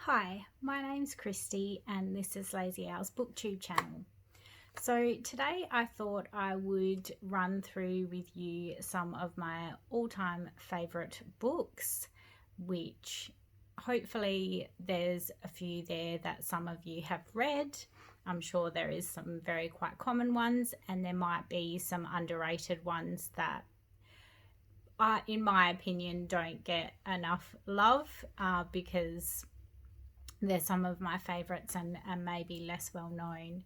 Hi, my name's Christy and this is Lazy Owl's Booktube channel. So today I thought I would run through with you some of my all-time favourite books, which hopefully there's a few there that some of you have read. I'm sure there is some very quite common ones, and there might be some underrated ones that in my opinion don't get enough love because they're some of my favourites and maybe less well known.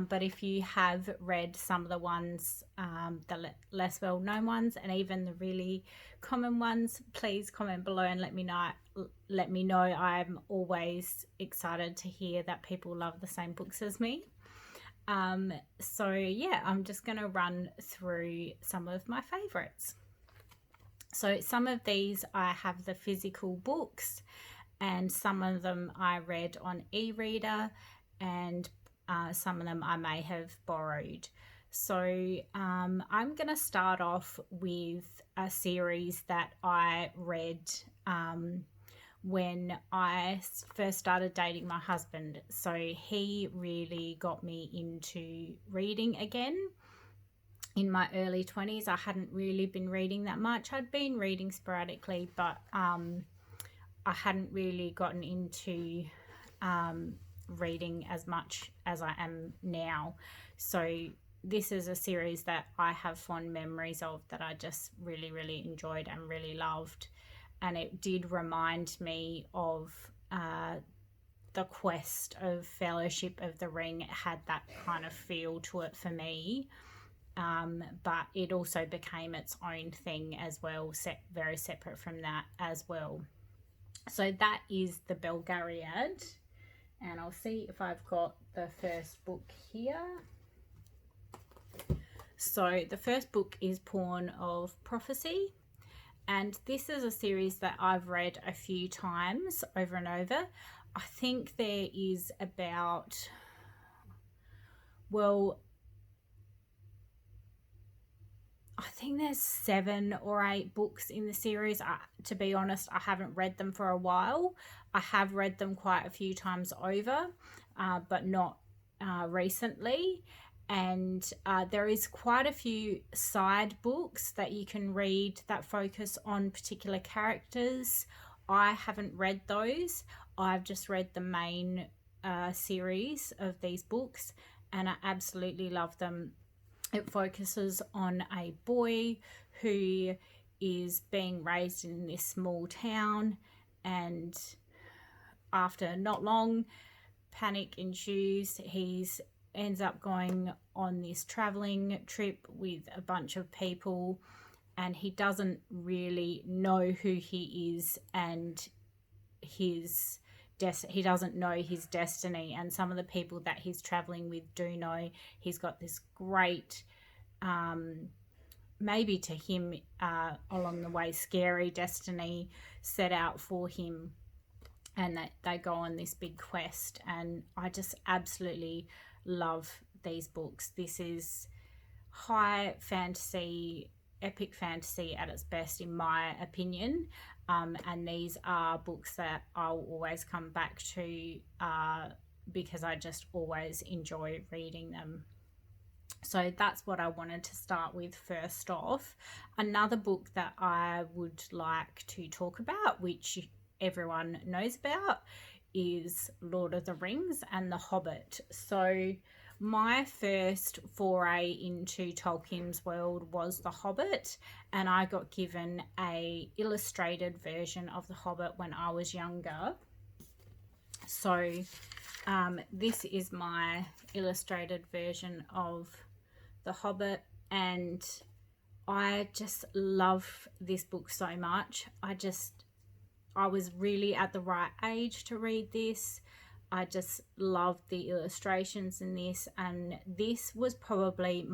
But if you have read some of the ones, the less well known ones, and even the really common ones, please comment below and let me know. I'm always excited to hear that people love the same books as me. So yeah, I'm just going to run through some of my favourites. So some of these I have the physical books, and some of them I read on e-reader, and some of them I may have borrowed. So I'm going to start off with a series that I read when I first started dating my husband. So he really got me into reading again. In my early 20s, I hadn't really been reading that much. I'd been reading sporadically, but I hadn't really gotten into reading as much as I am now. So this is a series that I have fond memories of, that I just really, really enjoyed and really loved. And it did remind me of the quest of Fellowship of the Ring. It had that kind of feel to it for me. But it also became its own thing as well, very separate from that as well. So that is the Belgariad, and I'll see if I've got the first book here. So the first book is Pawn of Prophecy, and this is a series that I've read a few times over and over. I think there is about, well, I think there's 7 or 8 books in the series. To be honest, I haven't read them for a while. I have read them quite a few times over, but not recently. And there is quite a few side books that you can read that focus on particular characters. I haven't read those. I've just read the main series of these books, and I absolutely love them. It focuses on a boy who is being raised in this small town, and after not long, panic ensues. He ends up going on this traveling trip with a bunch of people, and he doesn't really know who he is, and he doesn't know his destiny, and some of the people that he's traveling with do know. He's got this great, maybe to him along the way, scary destiny set out for him, and that they go on this big quest. And I just absolutely love these books. This is high fantasy, epic fantasy at its best, in my opinion. And these are books that I'll always come back to because I just always enjoy reading them. So that's what I wanted to start with first off. Another book that I would like to talk about, which everyone knows about, is Lord of the Rings and The Hobbit. So my first foray into Tolkien's world was The Hobbit, and I got given a illustrated version of The Hobbit when I was younger. So this is my illustrated version of The Hobbit, and I just love this book so much. I was really at the right age to read this. I just loved the illustrations in this, and this was probably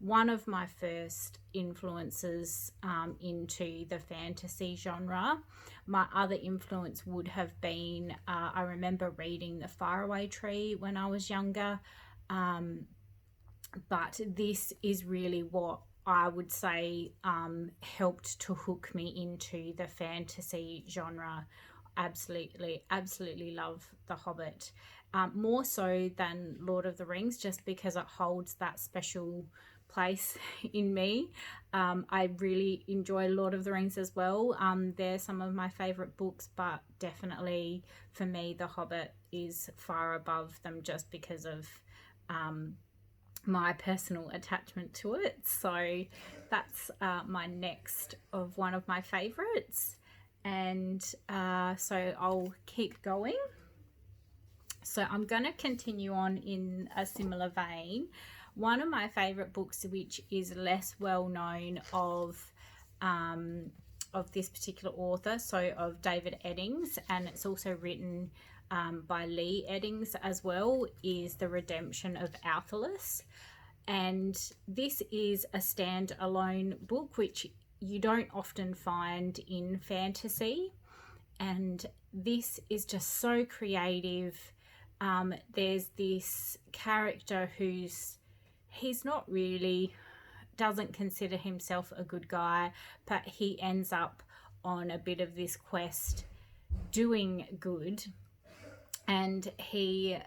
one of my first influences into the fantasy genre. My other influence would have been, I remember reading The Faraway Tree when I was younger, but this is really what I would say helped to hook me into the fantasy genre. absolutely love The Hobbit, more so than Lord of the Rings, just because it holds that special place in me. I really enjoy Lord of the Rings as well. They're some of my favorite books, but definitely for me, The Hobbit is far above them just because of my personal attachment to it. So that's my next of one of my favorites. And so I'll keep going. So I'm going to continue on in a similar vein. One of my favorite books, which is less well known of this particular author, so of David Eddings, and it's also written by Lee Eddings as well, is The Redemption of Althalus. And this is a standalone book, which you don't often find in fantasy. And this is just so creative. There's this character he's not really, doesn't consider himself a good guy, but he ends up on a bit of this quest doing good. And he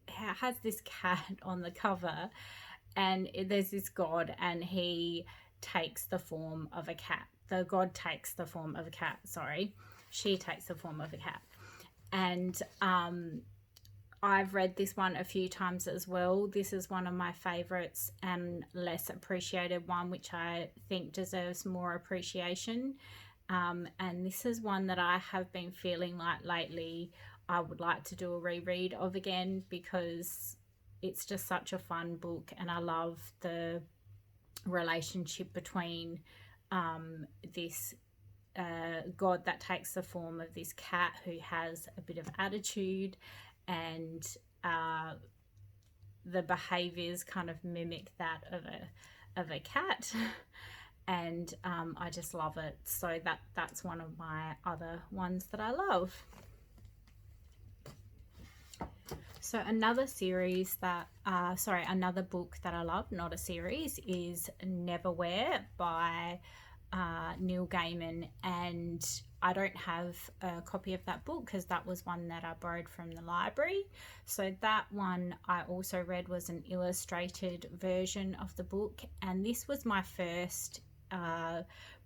has this cat on the cover, and there's this god, and he takes the form of a cat. The god takes the form of a cat, sorry. She takes the form of a cat. And I've read this one a few times as well. This is one of my favorites and less appreciated one, which I think deserves more appreciation. And this is one that I have been feeling like lately I would like to do a reread of again, because it's just such a fun book, and I love the relationship between this god that takes the form of this cat who has a bit of attitude, and the behaviors kind of mimic that of a cat. And I just love it. So that's one of my other ones that I love. So another series that, another book that I love, not a series, is Neverwhere by Neil Gaiman. And I don't have a copy of that book because that was one that I borrowed from the library. So that one I also read was an illustrated version of the book. And this was my first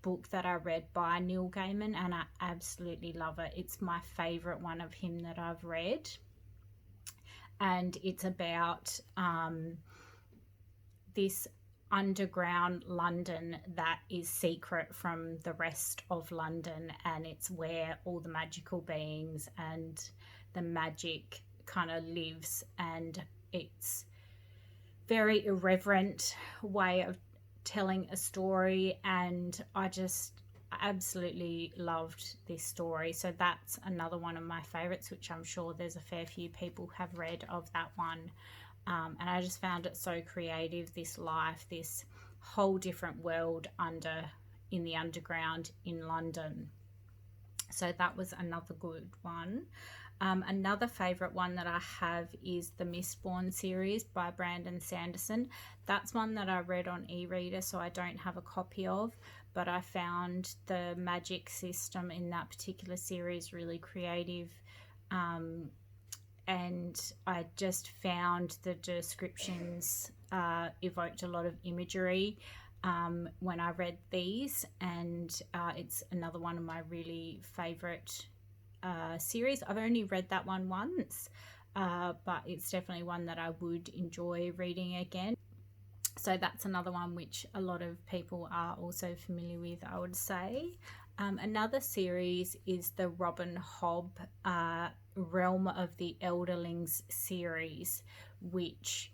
book that I read by Neil Gaiman, and I absolutely love it. It's my favorite one of him that I've read. And it's about this underground London that is secret from the rest of London, and it's where all the magical beings and the magic kind of lives, and it's very irreverent way of telling a story, and I just absolutely loved this story. So that's another one of my favorites, which I'm sure there's a fair few people have read of that one. And I just found it so creative, this life, this whole different world in the underground in London. So that was another good one. Another favourite one that I have is the Mistborn series by Brandon Sanderson. That's one that I read on e-reader, so I don't have a copy of, but I found the magic system in that particular series really creative. And I just found the descriptions evoked a lot of imagery when I read these, and it's another one of my really favourite series. I've only read that one once, but it's definitely one that I would enjoy reading again. So that's another one which a lot of people are also familiar with, I would say. Another series is the Robin Hobb Realm of the Elderlings series, which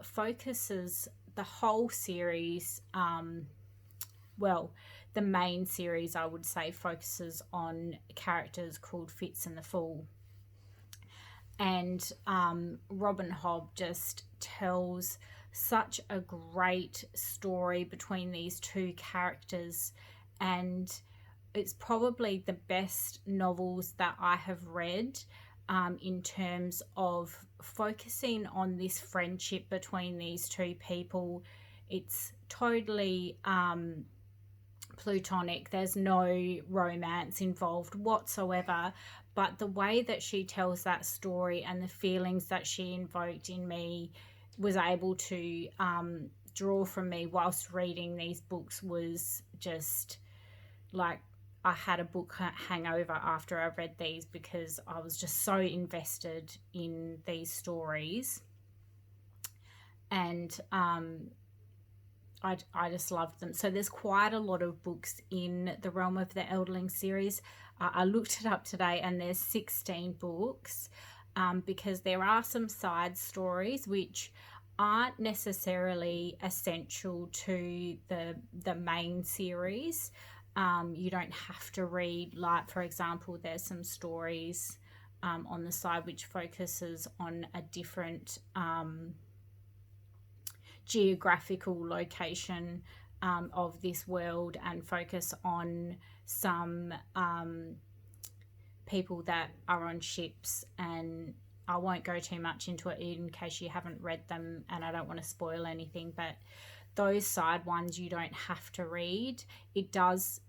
focuses the whole series, the main series, I would say, focuses on characters called Fitz and the Fool. And Robin Hobb just tells such a great story between these two characters, and it's probably the best novels that I have read in terms of focusing on this friendship between these two people. It's totally platonic. There's no romance involved whatsoever, but the way that she tells that story and the feelings that she invoked in me was able to draw from me whilst reading these books was just like I had a book hangover after I read these, because I was just so invested in these stories. And I just loved them. So there's quite a lot of books in the realm of the Elderlings series. I looked it up today, and there's 16 books, because there are some side stories which aren't necessarily essential to the main series. You don't have to read, like, for example, there's some stories on the side which focuses on a different geographical location of this world, and focus on some people that are on ships. And I won't go too much into it in case you haven't read them, and I don't want to spoil anything, but those side ones you don't have to read. It does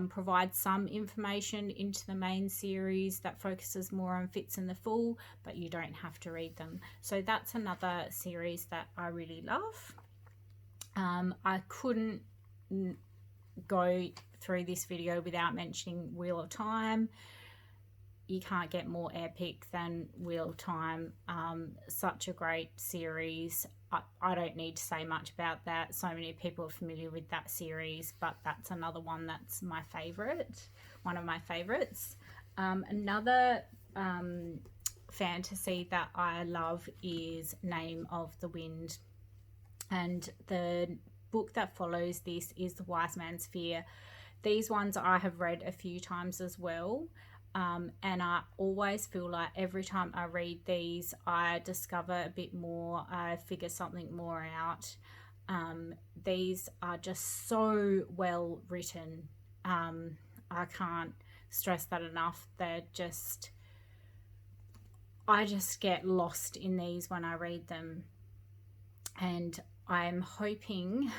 provide some information into the main series that focuses more on Fitz and the Fool, but you don't have to read them. So that's another series that I really love. I couldn't go through this video without mentioning Wheel of Time. You can't get more epic than Wheel of Time. Such a great series. I don't need to say much about that. So many people are familiar with that series, but that's another one that's my favourite, one of my favourites. Another fantasy that I love is Name of the Wind. And the book that follows this is The Wise Man's Fear. These ones I have read a few times as well. And I always feel like every time I read these, I discover a bit more, I figure something more out. These are just so well written. I can't stress that enough. I just get lost in these when I read them. And I'm hoping,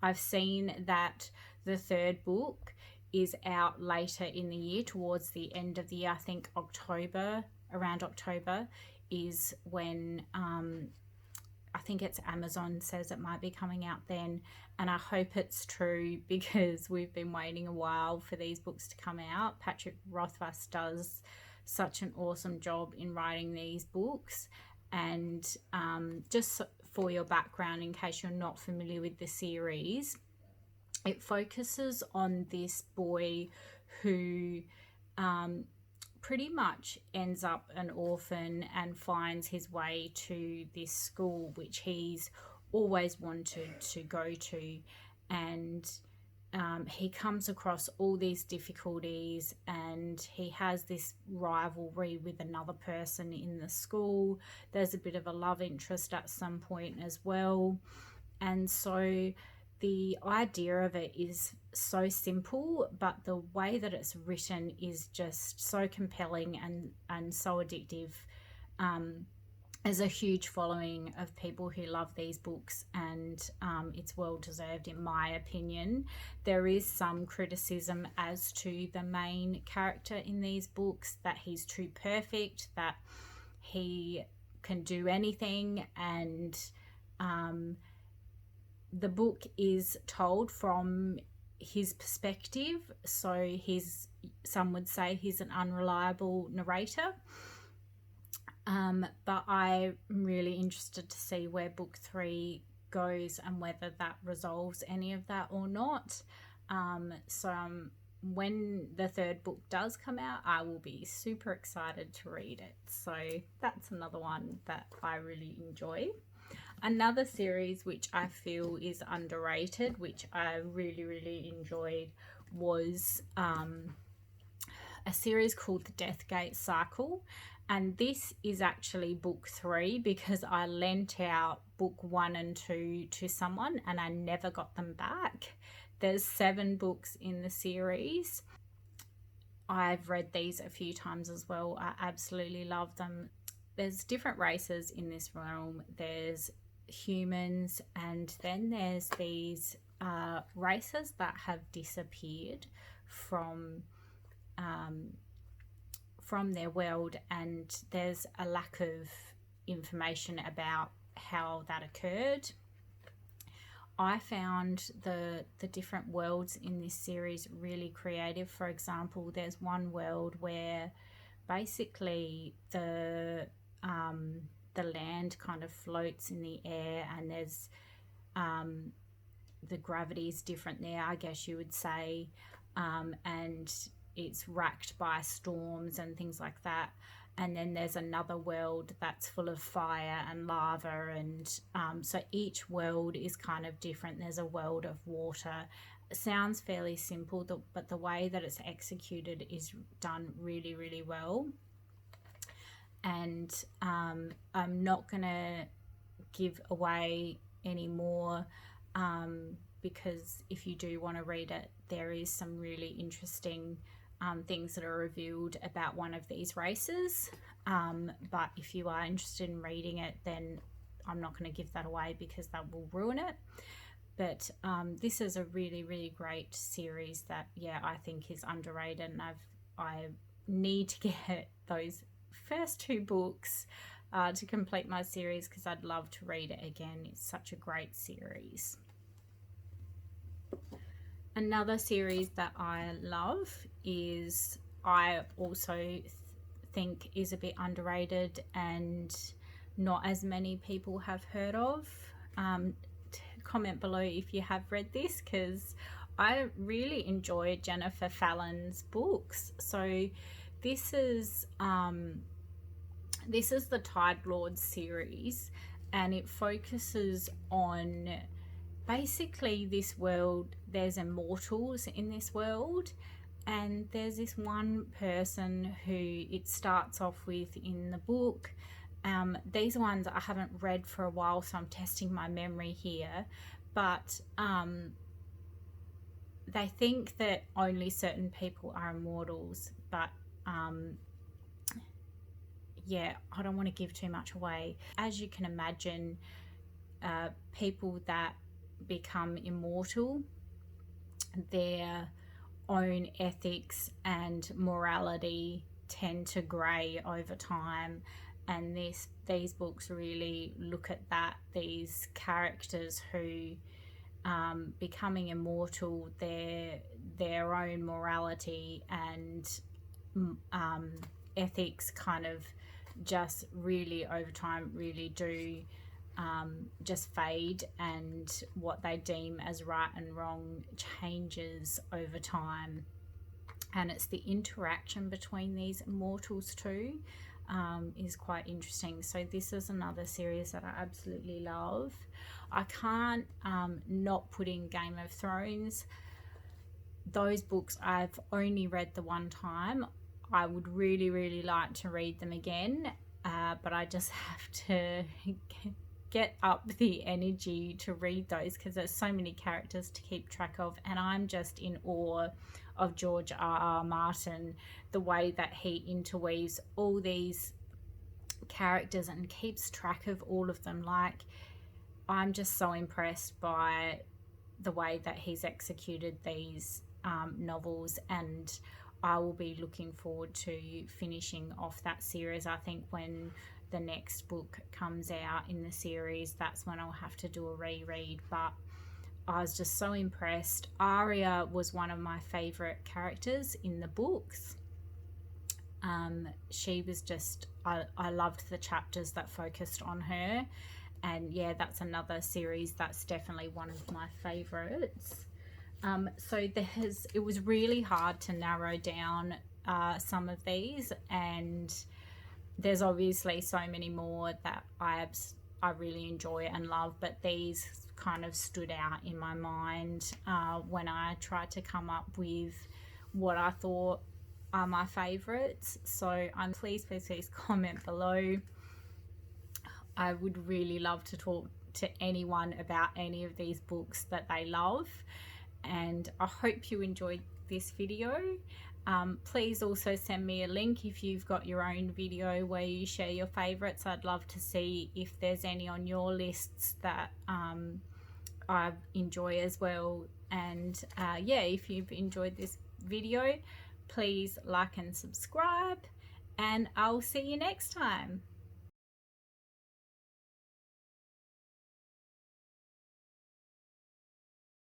I've seen that the third book is out later in the year, towards the end of the year. I think October, around October is when I think it's Amazon says it might be coming out then, and I hope it's true, because we've been waiting a while for these books to come out. Patrick Rothfuss does such an awesome job in writing these books. And just for your background, in case you're not familiar with the series, it focuses on this boy who pretty much ends up an orphan and finds his way to this school which he's always wanted to go to. And he comes across all these difficulties, and he has this rivalry with another person in the school. There's a bit of a love interest at some point as well. And so the idea of it is so simple, but the way that it's written is just so compelling and so addictive. There's a huge following of people who love these books, and it's well deserved in my opinion. There is some criticism as to the main character in these books, that he's too perfect, that he can do anything, and the book is told from his perspective, so some would say he's an unreliable narrator. But I'm really interested to see where book 3 goes and whether that resolves any of that or not. When the third book does come out, I will be super excited to read it. So that's another one that I really enjoy. Another series which I feel is underrated, which I really, really enjoyed, was a series called The Deathgate Cycle. And this is actually book 3, because I lent out book 1 and 2 to someone and I never got them back. There's 7 books in the series. I've read these a few times as well. I absolutely love them. There's different races in this realm. There's humans, and then there's these races that have disappeared from their world, and there's a lack of information about how that occurred. I found the different worlds in this series really creative. For example, there's one world where basically the land kind of floats in the air, and there's the gravity is different there, I guess you would say, and it's racked by storms and things like that. And then there's another world that's full of fire and lava, and so each world is kind of different. There's a world of water. It sounds fairly simple, but the way that it's executed is done really, really well. And I'm not going to give away any more, because if you do want to read it, there is some really interesting things that are revealed about one of these races. But if you are interested in reading it, then I'm not going to give that away because that will ruin it. But this is a really, really great series that, yeah, I think is underrated, and I need to get those first 2 books to complete my series, because I'd love to read it again. It's such a great series. Another series that I love is, I also think is a bit underrated and not as many people have heard of. Comment below if you have read this, because I really enjoy Jennifer Fallon's books. So this is the Tide Lord series, and it focuses on basically this world. There's immortals in this world, and there's this one person who it starts off with in the book. These ones I haven't read for a while, so I'm testing my memory here, but they think that only certain people are immortals, but yeah, I don't want to give too much away. As you can imagine, people that become immortal, their own ethics and morality tend to grey over time, and these books really look at that. These characters who becoming immortal, their own morality and ethics kind of just really over time really do just fade, and what they deem as right and wrong changes over time. And it's the interaction between these immortals too is quite interesting. So this is another series that I absolutely love. I can't not put in Game of Thrones. Those books I've only read the one time. I would really, really like to read them again, but I just have to get up the energy to read those, because there's so many characters to keep track of, and I'm just in awe of George R.R. Martin, the way that he interweaves all these characters and keeps track of all of them. Like, I'm just so impressed by the way that he's executed these novels, and I will be looking forward to finishing off that series. I think when the next book comes out in the series, that's when I'll have to do a reread. But I was just so impressed. Arya was one of my favourite characters in the books. She was just, I loved the chapters that focused on her, and yeah, that's another series that's definitely one of my favourites. So it was really hard to narrow down some of these, and there's obviously so many more that I really enjoy and love, but these kind of stood out in my mind when I tried to come up with what I thought are my favourites. So please comment below. I would really love to talk to anyone about any of these books that they love, and I hope you enjoyed this video. Please also send me a link if you've got your own video where you share your favourites. I'd love to see if there's any on your lists that I enjoy as well. And yeah, if you've enjoyed this video, please like and subscribe, and I'll see you next time.